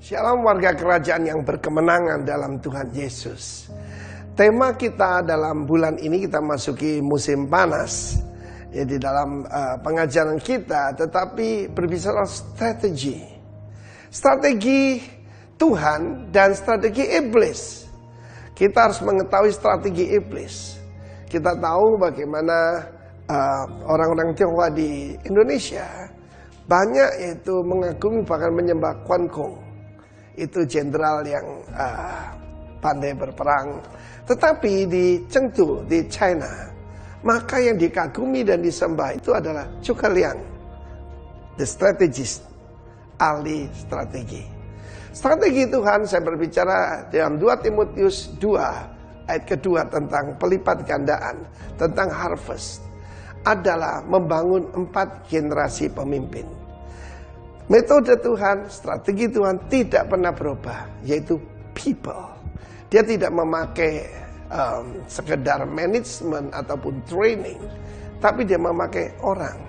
Shalom warga kerajaan yang berkemenangan dalam Tuhan Yesus. Tema kita dalam bulan ini kita masuki musim panas. Ya, di dalam pengajaran kita tetapi berbicara strategi. Strategi Tuhan dan strategi iblis. Kita harus mengetahui strategi iblis. Kita tahu bagaimana orang-orang Tionghoa di Indonesia banyak yaitu mengagumi bahkan menyembah Quan Gong. Itu jenderal yang pandai berperang. Tetapi di Chengdu, di China, maka yang dikagumi dan disembah itu adalah Zhuge Liang, the strategist, ahli strategi. Strategi Tuhan, saya berbicara dalam 2 Timotius 2 ayat kedua tentang pelipat gandaan, tentang harvest, adalah membangun 4 generasi pemimpin. Metode Tuhan, strategi Tuhan tidak pernah berubah, yaitu people. Dia tidak memakai sekedar manajemen ataupun training, tapi dia memakai orang.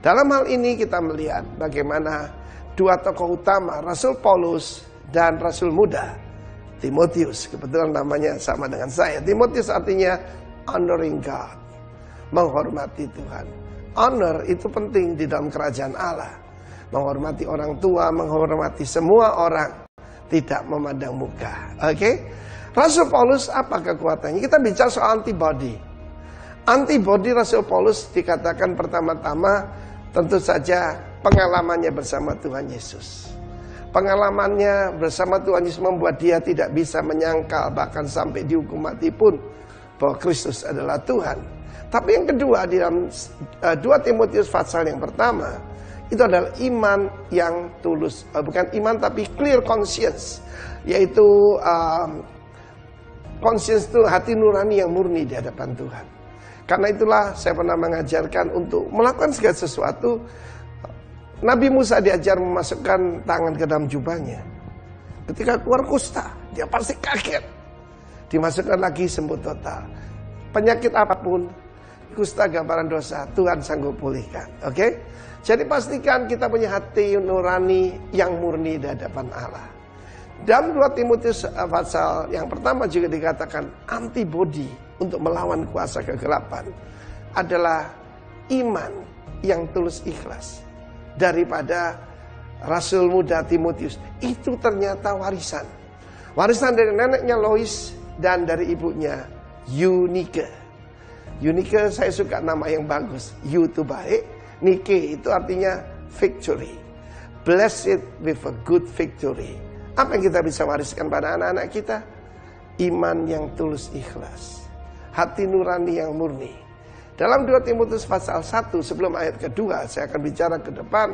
Dalam hal ini kita melihat bagaimana 2 tokoh utama, Rasul Paulus dan Rasul muda, Timotius. Kebetulan namanya sama dengan saya. Timotius artinya honoring God, menghormati Tuhan. Honor itu penting di dalam kerajaan Allah. Menghormati orang tua, menghormati semua orang, tidak memandang muka. Oke? Rasul Paulus apa kekuatannya? Kita bicara soal antibody. Antibody Rasul Paulus dikatakan pertama-tama tentu saja pengalamannya bersama Tuhan Yesus. Pengalamannya bersama Tuhan Yesus membuat dia tidak bisa menyangkal bahkan sampai dihukum mati pun bahwa Kristus adalah Tuhan. Tapi yang kedua di dalam 2 Timotius pasal yang pertama itu adalah iman yang tulus, bukan iman tapi clear conscience, yaitu conscience itu hati nurani yang murni di hadapan Tuhan. Karena itulah saya pernah mengajarkan untuk melakukan segala sesuatu. Nabi Musa diajar memasukkan tangan ke dalam jubahnya. Ketika keluar kusta, dia pasti kaget. Dimasukkan lagi sembuh total. Penyakit apapun, kusta gambaran dosa, Tuhan sanggup pulihkan. Oke? Jadi pastikan kita punya hati nurani yang murni di hadapan Allah. Dalam 2 Timotius pasal yang pertama juga dikatakan antibody untuk melawan kuasa kegelapan adalah iman yang tulus ikhlas. Daripada Rasul muda Timotius, itu ternyata warisan. Warisan dari neneknya Lois dan dari ibunya Eunike. Eunike saya suka nama yang bagus. You itu baik, Nike itu artinya victory. Blessed with a good victory. Apa yang kita bisa wariskan pada anak-anak kita? Iman yang tulus ikhlas, hati nurani yang murni. Dalam 2 Timotius pasal 1 sebelum ayat kedua saya akan bicara ke depan.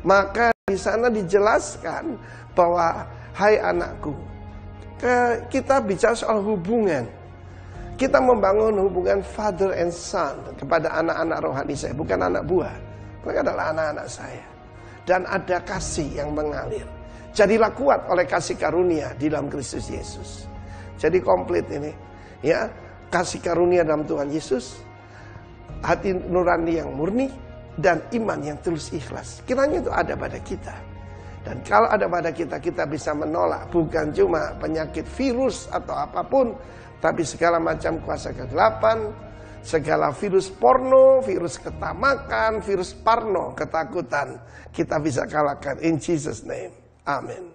Maka di sana dijelaskan bahwa hai anakku, kita bicara soal hubungan. Kita membangun hubungan father and son kepada anak-anak rohani saya, bukan anak buah. Mereka adalah anak-anak saya. Dan ada kasih yang mengalir. Jadilah kuat oleh kasih karunia di dalam Kristus Yesus. Jadi komplit ini, ya, kasih karunia dalam Tuhan Yesus, hati nurani yang murni, dan iman yang tulus ikhlas. Kiranya itu ada pada kita. Dan kalau ada pada kita, kita bisa menolak bukan cuma penyakit virus atau apapun, tapi segala macam kuasa kegelapan, segala virus porno, virus ketamakan, virus parno, ketakutan, kita bisa kalahkan. In Jesus' name. Amin.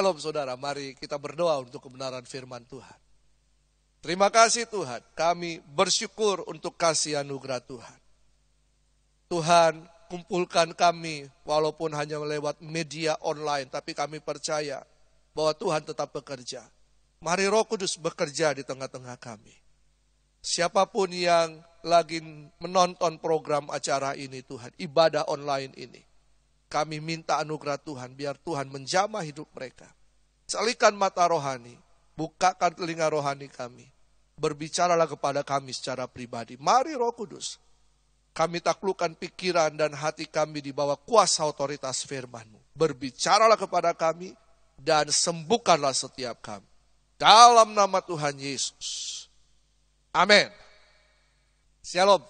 Shalom saudara, mari kita berdoa untuk kebenaran firman Tuhan. Terima kasih Tuhan, kami bersyukur untuk kasih anugerah Tuhan. Tuhan, kumpulkan kami walaupun hanya lewat media online, tapi kami percaya bahwa Tuhan tetap bekerja. Mari Roh Kudus bekerja di tengah-tengah kami. Siapapun yang lagi menonton program acara ini Tuhan, ibadah online ini, kami minta anugerah Tuhan, biar Tuhan menjamah hidup mereka. Salikan mata rohani, bukakan telinga rohani kami. Berbicaralah kepada kami secara pribadi. Mari Roh Kudus, kami taklukkan pikiran dan hati kami di bawah kuasa otoritas firman-Mu. Berbicaralah kepada kami dan sembuhkanlah setiap kami. Dalam nama Tuhan Yesus. Amin. Shalom.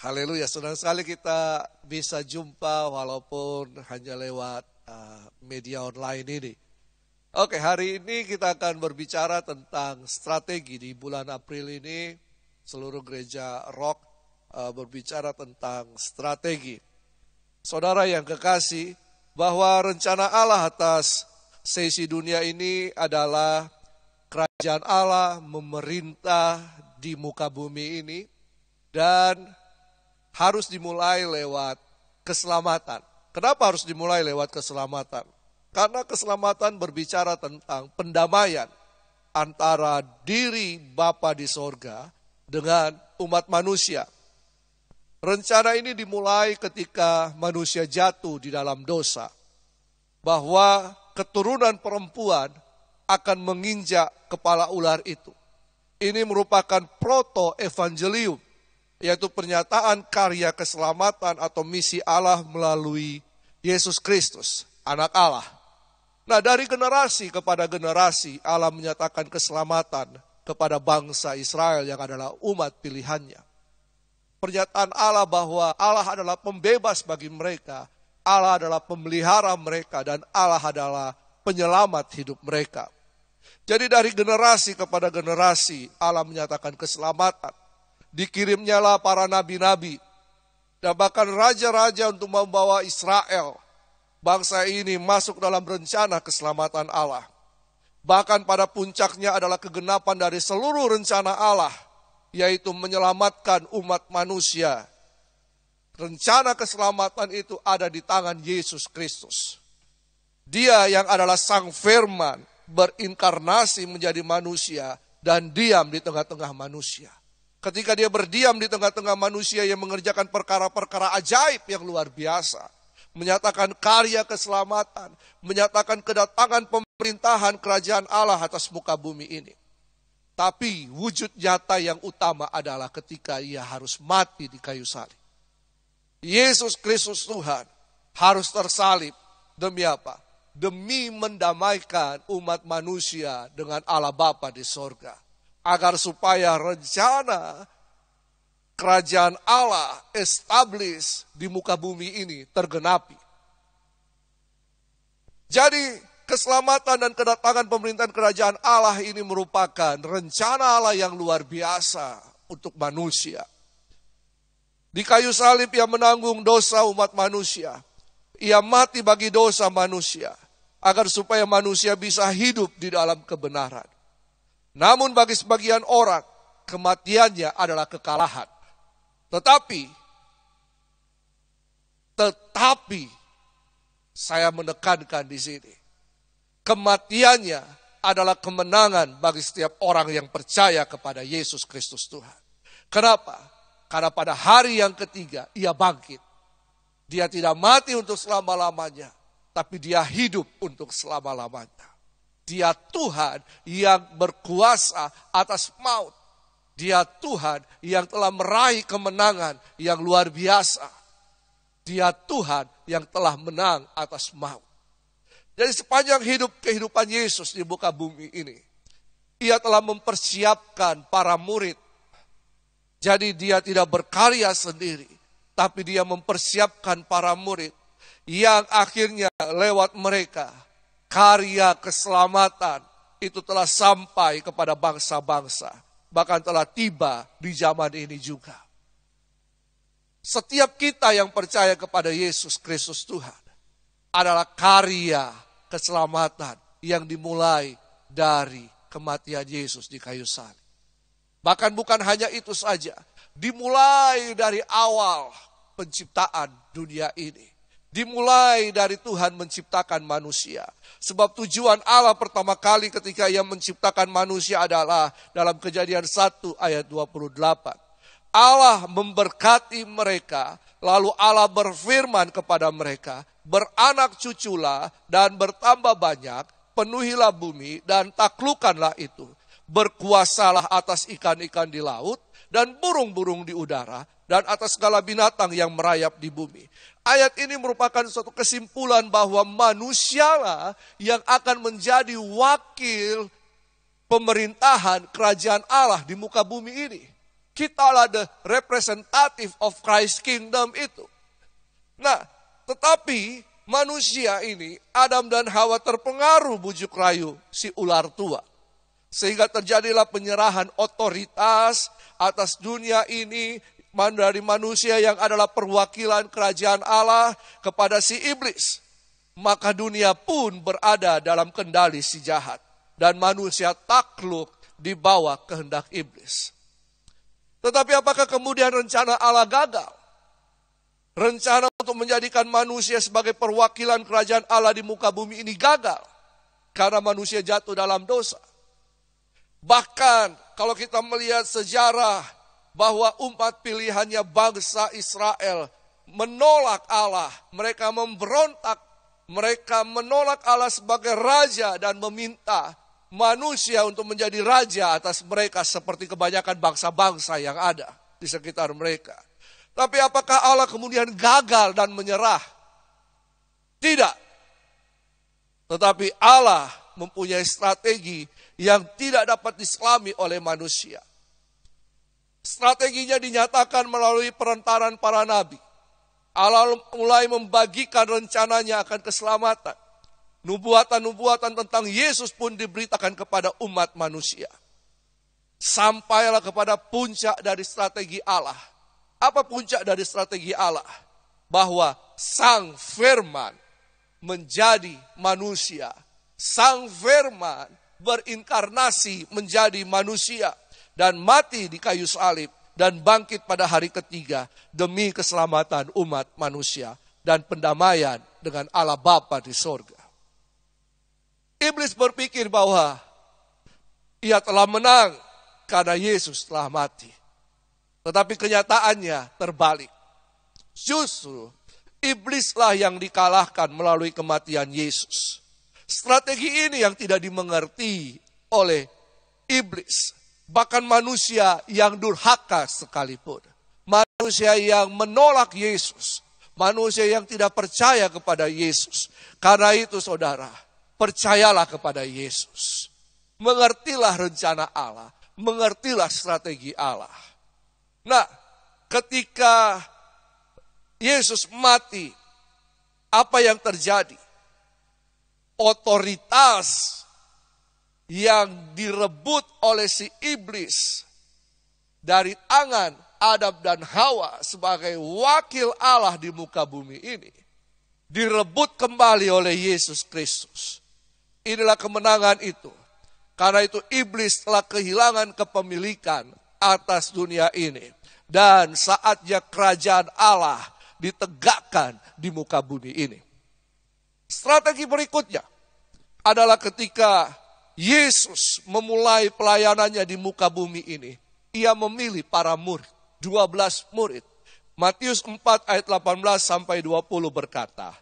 Haleluya. Senang sekali kita bisa jumpa walaupun hanya lewat media online ini. Oke, hari ini kita akan berbicara tentang strategi. Di bulan April ini seluruh gereja Rock berbicara tentang strategi. Saudara yang kekasih, bahwa rencana Allah atas sesi dunia ini adalah kerajaan Allah memerintah di muka bumi ini dan harus dimulai lewat keselamatan. Kenapa harus dimulai lewat keselamatan? Karena keselamatan berbicara tentang pendamaian antara diri Bapa di sorga dengan umat manusia. Rencana ini dimulai ketika manusia jatuh di dalam dosa. Bahwa keturunan perempuan akan menginjak kepala ular itu. Ini merupakan proto-evangelium, yaitu pernyataan karya keselamatan atau misi Allah melalui Yesus Kristus, anak Allah. Nah, dari generasi kepada generasi Allah menyatakan keselamatan kepada bangsa Israel yang adalah umat pilihannya. Pernyataan Allah bahwa Allah adalah pembebas bagi mereka, Allah adalah pemelihara mereka, dan Allah adalah penyelamat hidup mereka. Jadi dari generasi kepada generasi Allah menyatakan keselamatan. Dikirimnyalah para nabi-nabi dan bahkan raja-raja untuk membawa Israel, bangsa ini, masuk dalam rencana keselamatan Allah. Bahkan pada puncaknya adalah kegenapan dari seluruh rencana Allah, yaitu menyelamatkan umat manusia. Rencana keselamatan itu ada di tangan Yesus Kristus. Dia yang adalah Sang Firman berinkarnasi menjadi manusia dan diam di tengah-tengah manusia. Ketika dia berdiam di tengah-tengah manusia yang mengerjakan perkara-perkara ajaib yang luar biasa, menyatakan karya keselamatan, menyatakan kedatangan pemerintahan kerajaan Allah atas muka bumi ini. Tapi wujud nyata yang utama adalah ketika ia harus mati di kayu salib. Yesus Kristus Tuhan harus tersalib demi apa? Demi mendamaikan umat manusia dengan Allah Bapa di sorga. Agar supaya rencana kerajaan Allah establish di muka bumi ini tergenapi. Jadi keselamatan dan kedatangan pemerintahan kerajaan Allah ini merupakan rencana Allah yang luar biasa untuk manusia. Di kayu salib ia menanggung dosa umat manusia. Ia mati bagi dosa manusia, agar supaya manusia bisa hidup di dalam kebenaran. Namun bagi sebagian orang, kematiannya adalah kekalahan. Tetapi, saya menekankan di sini, kematiannya adalah kemenangan bagi setiap orang yang percaya kepada Yesus Kristus Tuhan. Kenapa? Karena pada hari yang ketiga, ia bangkit. Dia tidak mati untuk selama-lamanya, tapi dia hidup untuk selama-lamanya. Dia Tuhan yang berkuasa atas maut. Dia Tuhan yang telah meraih kemenangan yang luar biasa. Dia Tuhan yang telah menang atas maut. Jadi sepanjang kehidupan Yesus di muka bumi ini, ia telah mempersiapkan para murid. Jadi dia tidak berkarya sendiri, tapi dia mempersiapkan para murid yang akhirnya lewat mereka karya keselamatan itu telah sampai kepada bangsa-bangsa, bahkan telah tiba di zaman ini juga. Setiap kita yang percaya kepada Yesus Kristus Tuhan adalah karya keselamatan yang dimulai dari kematian Yesus di kayu salib. Bahkan bukan hanya itu saja, dimulai dari awal penciptaan dunia ini. Dimulai dari Tuhan menciptakan manusia. Sebab tujuan Allah pertama kali ketika Ia menciptakan manusia adalah dalam Kejadian 1 ayat 28. Allah memberkati mereka, lalu Allah berfirman kepada mereka, beranak cuculah dan bertambah banyak, penuhilah bumi dan taklukkanlah itu. Berkuasalah atas ikan-ikan di laut dan burung-burung di udara dan atas segala binatang yang merayap di bumi. Ayat ini merupakan suatu kesimpulan bahwa manusialah yang akan menjadi wakil pemerintahan kerajaan Allah di muka bumi ini. Kita adalah the representative of Christ kingdom itu. Nah, tetapi manusia ini, Adam dan Hawa terpengaruh bujuk rayu si ular tua. Sehingga terjadilah penyerahan otoritas atas dunia ini dari manusia yang adalah perwakilan kerajaan Allah kepada si iblis. Maka dunia pun berada dalam kendali si jahat. Dan manusia takluk di bawah kehendak iblis. Tetapi apakah kemudian rencana Allah gagal? Rencana untuk menjadikan manusia sebagai perwakilan kerajaan Allah di muka bumi ini gagal. Karena manusia jatuh dalam dosa. Bahkan kalau kita melihat sejarah bahwa umat pilihannya bangsa Israel menolak Allah. Mereka memberontak. Mereka menolak Allah sebagai raja dan meminta manusia untuk menjadi raja atas mereka seperti kebanyakan bangsa-bangsa yang ada di sekitar mereka. Tapi apakah Allah kemudian gagal dan menyerah? Tidak. Tetapi Allah mempunyai strategi yang tidak dapat diselami oleh manusia. Strateginya dinyatakan melalui perantaran para nabi. Allah mulai membagikan rencananya akan keselamatan. Nubuatan-nubuatan tentang Yesus pun diberitakan kepada umat manusia. Sampailah kepada puncak dari strategi Allah. Apa puncak dari strategi Allah? Bahwa Sang Firman menjadi manusia. Sang Firman berinkarnasi menjadi manusia. Dan mati di kayu salib dan bangkit pada hari ketiga demi keselamatan umat manusia dan pendamaian dengan Allah Bapa di sorga. Iblis berpikir bahwa ia telah menang karena Yesus telah mati. Tetapi kenyataannya terbalik. Justru iblislah yang dikalahkan melalui kematian Yesus. Strategi ini yang tidak dimengerti oleh iblis. Bahkan manusia yang durhaka sekalipun. Manusia yang menolak Yesus. Manusia yang tidak percaya kepada Yesus. Karena itu saudara, percayalah kepada Yesus. Mengertilah rencana Allah. Mengertilah strategi Allah. Nah, ketika Yesus mati, apa yang terjadi? Otoritas yang direbut oleh si iblis dari tangan Adam dan Hawa sebagai wakil Allah di muka bumi ini direbut kembali oleh Yesus Kristus. Inilah kemenangan itu. Karena itu iblis telah kehilangan kepemilikan atas dunia ini. Dan saatnya kerajaan Allah ditegakkan di muka bumi ini. Strategi berikutnya adalah ketika Yesus memulai pelayanannya di muka bumi ini. Ia memilih para murid, 12 murid. Matius 4 ayat 18 sampai 20 berkata,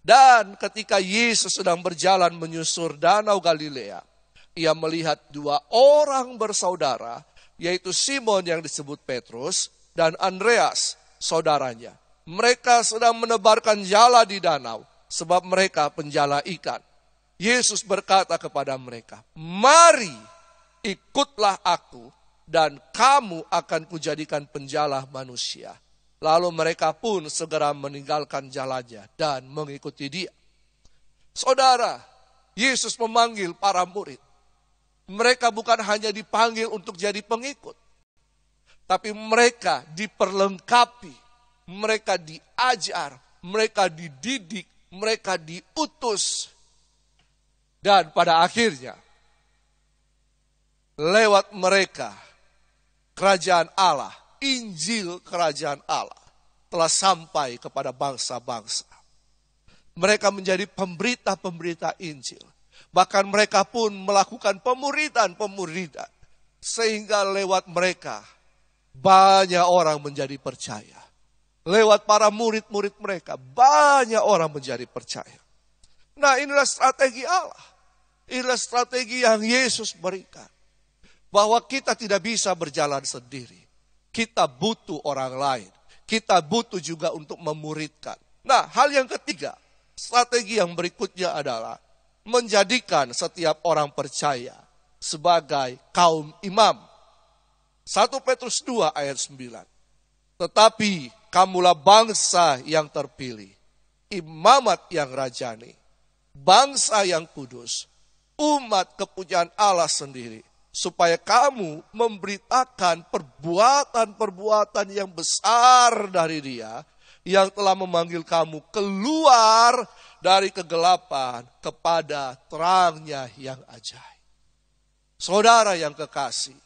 dan ketika Yesus sedang berjalan menyusur danau Galilea, ia melihat 2 orang bersaudara, yaitu Simon yang disebut Petrus dan Andreas, saudaranya. Mereka sedang menebarkan jala di danau, sebab mereka penjala ikan. Yesus berkata kepada mereka, mari ikutlah aku dan kamu akan kujadikan penjala manusia. Lalu mereka pun segera meninggalkan jalannya dan mengikuti dia. Saudara, Yesus memanggil para murid. Mereka bukan hanya dipanggil untuk jadi pengikut. Tapi mereka diperlengkapi, mereka diajar, mereka dididik, mereka diutus Dan pada akhirnya, lewat mereka, kerajaan Allah, Injil kerajaan Allah, telah sampai kepada bangsa-bangsa. Mereka menjadi pemberita-pemberita Injil. Bahkan mereka pun melakukan pemuridan-pemuridan. Sehingga lewat mereka, banyak orang menjadi percaya. Lewat para murid-murid mereka, banyak orang menjadi percaya. Nah, inilah strategi Allah. Inilah strategi yang Yesus berikan. Bahwa kita tidak bisa berjalan sendiri. Kita butuh orang lain. Kita butuh juga untuk memuridkan. Nah, hal yang ketiga, strategi yang berikutnya adalah menjadikan setiap orang percaya sebagai kaum imam. 1 Petrus 2 ayat 9. Tetapi kamulah bangsa yang terpilih, imamat yang rajani, bangsa yang kudus, umat kepunyaan Allah sendiri, supaya kamu memberitakan perbuatan-perbuatan yang besar dari Dia, yang telah memanggil kamu keluar dari kegelapan kepada terangnya yang ajaib. Saudara yang kekasih,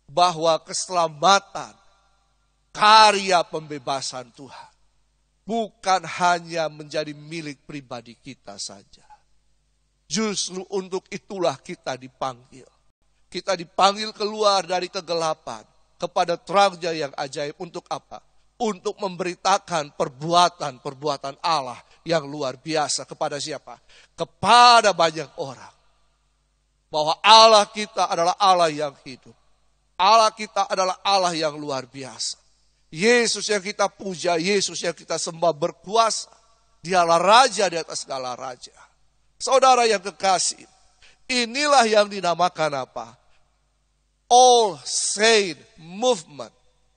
bahwa keselamatan, karya pembebasan Tuhan, bukan hanya menjadi milik pribadi kita saja. Justru untuk itulah kita dipanggil. Kita dipanggil keluar dari kegelapan kepada terangnya yang ajaib. Untuk apa? Untuk memberitakan perbuatan-perbuatan Allah yang luar biasa. Kepada siapa? Kepada banyak orang. Bahwa Allah kita adalah Allah yang hidup. Allah kita adalah Allah yang luar biasa. Yesus yang kita puja, Yesus yang kita sembah berkuasa. Dialah Raja di atas segala raja. Saudara yang kekasih, inilah yang dinamakan apa? All Saint Movement.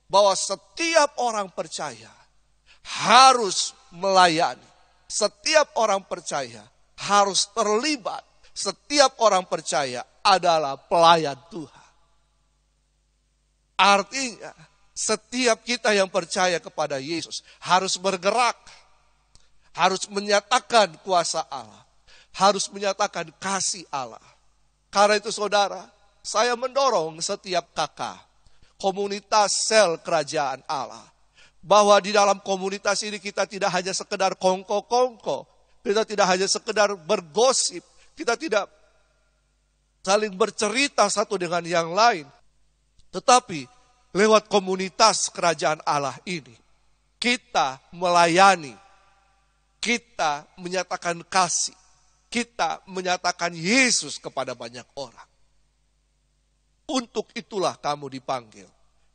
Bahwa setiap orang percaya harus melayani. Setiap orang percaya harus terlibat. Setiap orang percaya adalah pelayan Tuhan. Artinya, setiap kita yang percaya kepada Yesus harus bergerak. Harus menyatakan kuasa Allah. Harus menyatakan kasih Allah. Karena itu saudara, saya mendorong setiap kakak, komunitas sel kerajaan Allah. Bahwa di dalam komunitas ini kita tidak hanya sekedar kongko-kongko. Kita tidak hanya sekedar bergosip. Kita tidak saling bercerita satu dengan yang lain. Tetapi lewat komunitas kerajaan Allah ini, kita melayani, kita menyatakan kasih, kita menyatakan Yesus kepada banyak orang. Untuk itulah kamu dipanggil.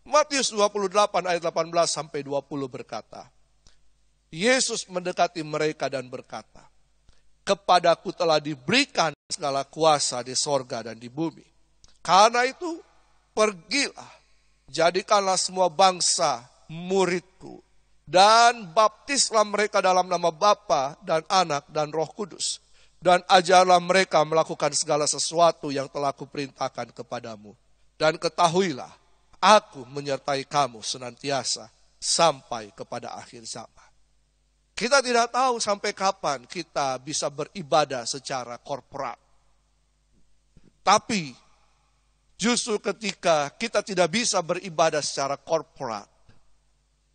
Matius 28 ayat 18 sampai 20 berkata, Yesus mendekati mereka dan berkata, kepadaku telah diberikan segala kuasa di sorga dan di bumi. Karena itu, pergilah, jadikanlah semua bangsa muridku, dan baptislah mereka dalam nama Bapa dan Anak dan Roh Kudus. Dan ajarlah mereka melakukan segala sesuatu yang telah kuperintahkan kepadamu. Dan ketahuilah, aku menyertai kamu senantiasa sampai kepada akhir zaman. Kita tidak tahu sampai kapan kita bisa beribadah secara korporat. Tapi justru ketika kita tidak bisa beribadah secara korporat,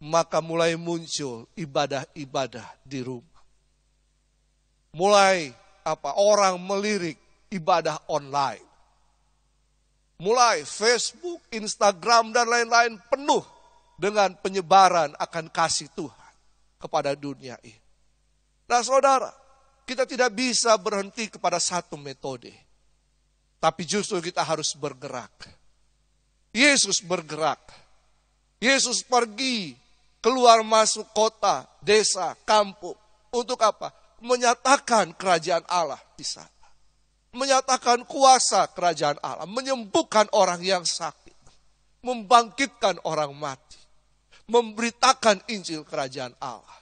maka mulai muncul ibadah-ibadah di rumah. Mulai orang melirik ibadah online. Mulai Facebook, Instagram, dan lain-lain penuh dengan penyebaran akan kasih Tuhan kepada dunia ini. Nah saudara, kita tidak bisa berhenti kepada satu metode. Tapi justru kita harus bergerak. Yesus bergerak. Yesus pergi keluar masuk kota, desa, kampung. Untuk apa? Menyatakan kerajaan Allah di sana. Menyatakan kuasa kerajaan Allah. Menyembuhkan orang yang sakit. Membangkitkan orang mati. Memberitakan Injil kerajaan Allah.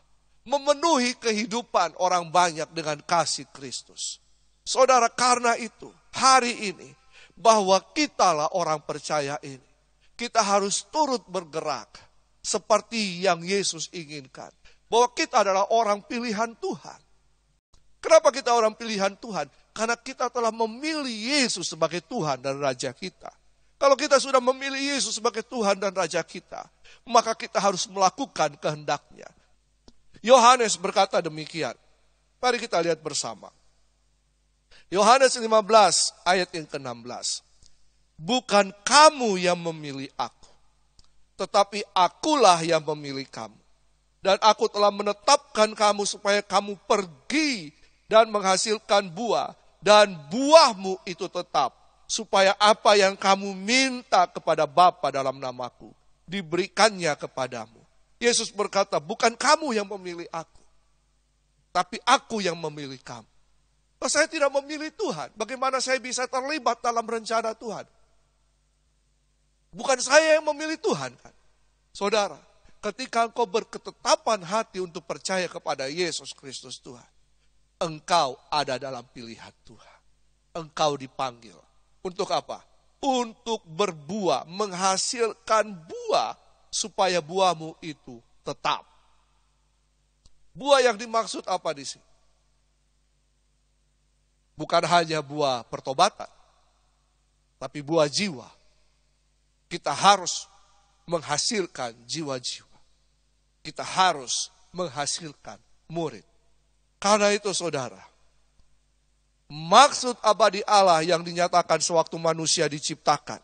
Memenuhi kehidupan orang banyak dengan kasih Kristus. Saudara, karena itu hari ini bahwa kitalah orang percaya ini. Kita harus turut bergerak seperti yang Yesus inginkan. Bahwa kita adalah orang pilihan Tuhan. Kenapa kita orang pilihan Tuhan? Karena kita telah memilih Yesus sebagai Tuhan dan Raja kita. Kalau kita sudah memilih Yesus sebagai Tuhan dan Raja kita, maka kita harus melakukan kehendak-Nya. Yohanes berkata demikian. Mari kita lihat bersama. Yohanes 15 ayat yang ke-16. Bukan kamu yang memilih aku, tetapi akulah yang memilih kamu. Dan aku telah menetapkan kamu supaya kamu pergi dan menghasilkan buah. Dan buahmu itu tetap, supaya apa yang kamu minta kepada Bapa dalam namaku, diberikannya kepadamu. Yesus berkata, bukan kamu yang memilih aku, tapi aku yang memilih kamu. Kalau saya tidak memilih Tuhan, bagaimana saya bisa terlibat dalam rencana Tuhan? Bukan saya yang memilih Tuhan kan? Saudara, ketika engkau berketetapan hati untuk percaya kepada Yesus Kristus Tuhan, engkau ada dalam pilihan Tuhan. Engkau dipanggil. Untuk apa? Untuk berbuah, menghasilkan buah, supaya buahmu itu tetap. Buah yang dimaksud apa di sini? Bukan hanya buah pertobatan, tapi buah jiwa. Kita harus menghasilkan jiwa-jiwa. Kita harus menghasilkan murid. Karena itu saudara, maksud abadi Allah yang dinyatakan sewaktu manusia diciptakan,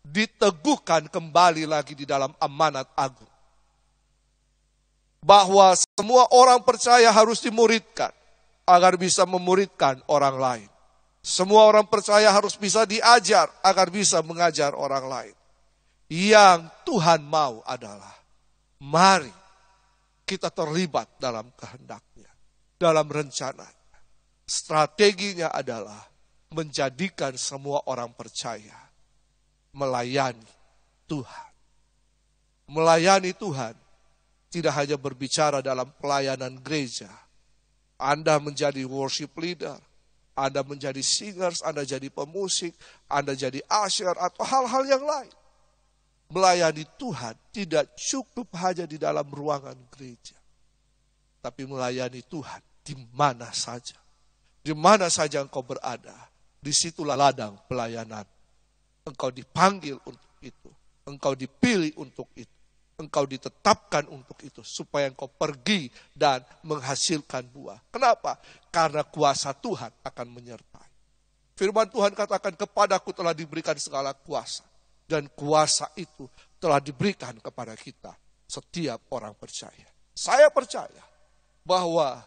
diteguhkan kembali lagi di dalam amanat agung. Bahwa semua orang percaya harus dimuridkan, agar bisa memuridkan orang lain. Semua orang percaya harus bisa diajar, agar bisa mengajar orang lain. Yang Tuhan mau adalah, mari kita terlibat dalam kehendak-Nya, dalam rencananya. Strateginya adalah menjadikan semua orang percaya melayani Tuhan. Melayani Tuhan tidak hanya berbicara dalam pelayanan gereja. Anda menjadi worship leader, Anda menjadi singers, Anda jadi pemusik, Anda jadi usher atau hal-hal yang lain. Melayani Tuhan tidak cukup hanya di dalam ruangan gereja, tapi melayani Tuhan di mana saja. Di mana saja engkau berada, disitulah ladang pelayanan. Engkau dipanggil untuk itu, engkau dipilih untuk itu, engkau ditetapkan untuk itu, supaya engkau pergi dan menghasilkan buah. Kenapa? Karena kuasa Tuhan akan menyertai. Firman Tuhan katakan, kepadaku telah diberikan segala kuasa, dan kuasa itu telah diberikan kepada kita, setiap orang percaya. Saya percaya bahwa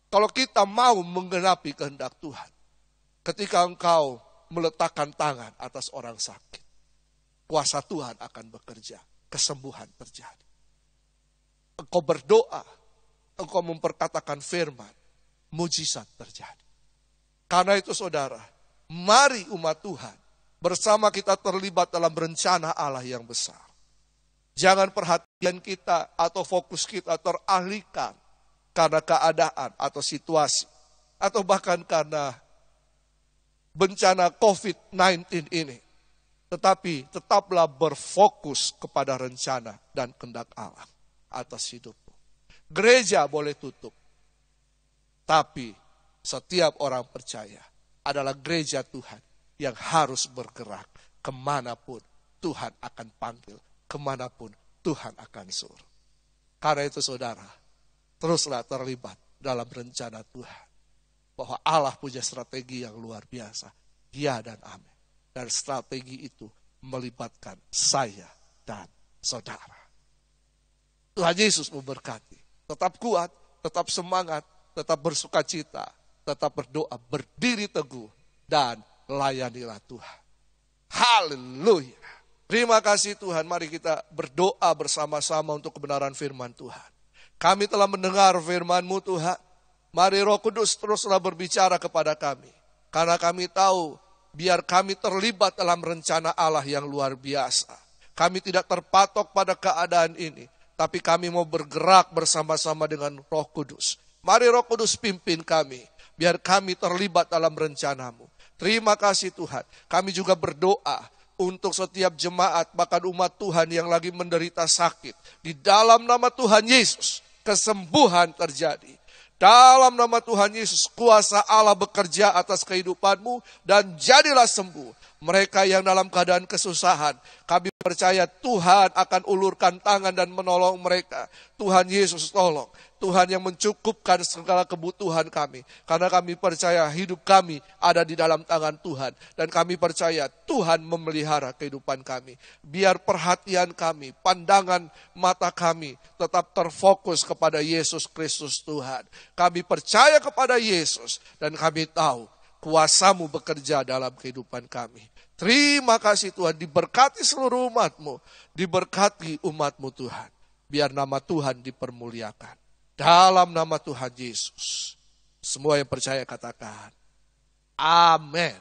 kalau kita mau menggenapi kehendak Tuhan, ketika engkau meletakkan tangan atas orang sakit, kuasa Tuhan akan bekerja, kesembuhan terjadi. Engkau berdoa, engkau memperkatakan firman, mujizat terjadi. Karena itu saudara, mari umat Tuhan, bersama kita terlibat dalam rencana Allah yang besar. Jangan perhatian kita atau fokus kita teralihkan karena keadaan atau situasi, atau bahkan karena bencana COVID-19 ini. Tetapi tetaplah berfokus kepada rencana dan kehendak Allah atas hidupmu. Gereja boleh tutup, tapi setiap orang percaya adalah gereja Tuhan yang harus bergerak kemanapun Tuhan akan panggil, kemanapun Tuhan akan suruh. Karena itu saudara, teruslah terlibat dalam rencana Tuhan. Bahwa Allah punya strategi yang luar biasa. Ya dan amin. Dan strategi itu melibatkan saya dan saudara. Tuhan Yesus memberkati. Tetap kuat, tetap semangat, tetap bersuka cita, tetap berdoa, berdiri teguh, dan layanilah Tuhan. Haleluya. Terima kasih Tuhan. Mari kita berdoa bersama-sama untuk kebenaran firman Tuhan. Kami telah mendengar firman-Mu Tuhan. Mari Roh Kudus teruslah berbicara kepada kami. Karena kami tahu, biar kami terlibat dalam rencana Allah yang luar biasa. Kami tidak terpatok pada keadaan ini. Tapi kami mau bergerak bersama-sama dengan Roh Kudus. Mari Roh Kudus pimpin kami. Biar kami terlibat dalam rencana-Mu. Terima kasih Tuhan. Kami juga berdoa untuk setiap jemaat, bahkan umat Tuhan yang lagi menderita sakit. Di dalam nama Tuhan Yesus, kesembuhan terjadi. Dalam nama Tuhan Yesus, kuasa Allah bekerja atas kehidupanmu dan jadilah sembuh. Mereka yang dalam keadaan kesusahan, kami percaya Tuhan akan ulurkan tangan dan menolong mereka. Tuhan Yesus tolong. Tuhan yang mencukupkan segala kebutuhan kami. Karena kami percaya hidup kami ada di dalam tangan Tuhan. Dan kami percaya Tuhan memelihara kehidupan kami. Biar perhatian kami, pandangan mata kami tetap terfokus kepada Yesus Kristus Tuhan. Kami percaya kepada Yesus dan kami tahu kuasa-Mu bekerja dalam kehidupan kami. Terima kasih Tuhan, diberkati seluruh umat-Mu, diberkati umat-Mu Tuhan. Biar nama Tuhan dipermuliakan. Dalam nama Tuhan Yesus. Semua yang percaya katakan, amin.